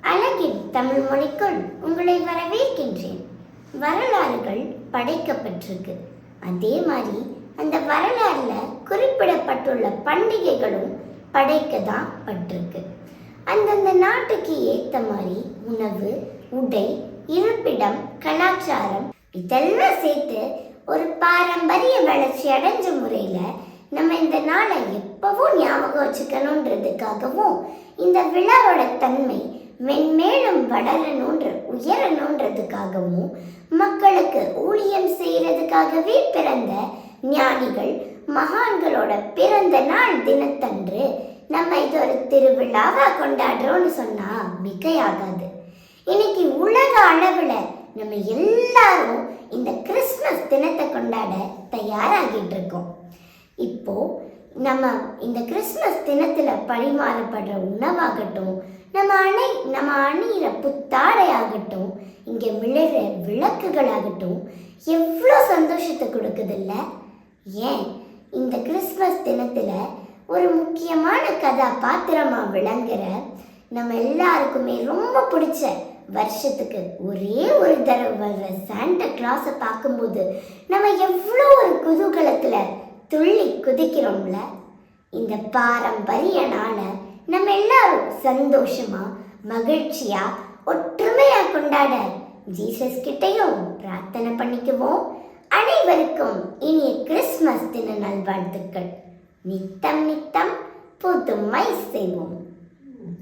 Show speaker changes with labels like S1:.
S1: அழகின் தமிழ் மொழிக்குள் உங்களை வரவேற்கின்றேன். வரலாறுகள் படைக்கப்பட்டிருக்கு. அதே மாதிரி அந்த வரலாறுல குறிப்பிடப்பட்டுள்ள பண்டிகைகளும் படைக்க தான் பட்டிருக்கு. அந்தந்த நாட்டுக்கு ஏற்ற மாதிரி உணவு, உடை, இருப்பிடம், கலாச்சாரம் இதெல்லாம் சேர்த்து ஒரு பாரம்பரிய வளர்ச்சி அடைஞ்ச முறையில நம்ம இந்த நாளை எப்பவும் ஞாபகம் வச்சுக்கணுன்றதுக்காகவும் இந்த விழாவோட தன்மை மென்மேலும் உயரணுன்றதுக்காகவும் மக்களுக்கு ஊழியம் செய்யறதுக்காகவே பிறந்த ஞானிகள் மகான்களோட பிறந்த நாள் தினத்தன்று நம்ம இது ஒரு திருவிழாவா கொண்டாடுறோம்னு சொன்னா மிகையாகாது. இன்னைக்கு உலக அளவுல நம்ம எல்லாரும் இந்த கிறிஸ்மஸ் தினத்தை கொண்டாட தயாராகிட்டு இருக்கோம். இப்போ நம்ம இந்த கிறிஸ்மஸ் தினத்துல பரிமாறப்படுற உணவாகட்டும், நம்ம அணியிற புத்தாடை ஆகட்டும், இங்க விழுற விளக்குகளாகட்டும் எவ்வளோ சந்தோஷத்தை கொடுக்குது இல்ல? ஏன் இந்த கிறிஸ்மஸ் தினத்துல ஒரு முக்கியமான கதாபாத்திரமா விளங்குற நம்ம எல்லாருக்குமே ரொம்ப பிடிச்ச வருஷத்துக்கு ஒரே ஒரு தடவை வர்ற சாண்டா கிளாஸை பார்க்கும்போது நம்ம எவ்வளோ ஒரு குதூகலத்துல துள்ளி குதிக்கிறோம்ல. இந்த பாரம்பரிய நாளை நம்ம எல்லாரும் சந்தோஷமா, மகிழ்ச்சியா, ஒற்றுமையா கொண்டாட ஜீசஸ் கிட்டையும் பிரார்த்தனை பண்ணிக்குவோம். அனைவருக்கும் இனிய கிறிஸ்மஸ் தின நல்வாழ்த்துக்கள். நித்தம் நித்தம் புதுமை செய்வோம்.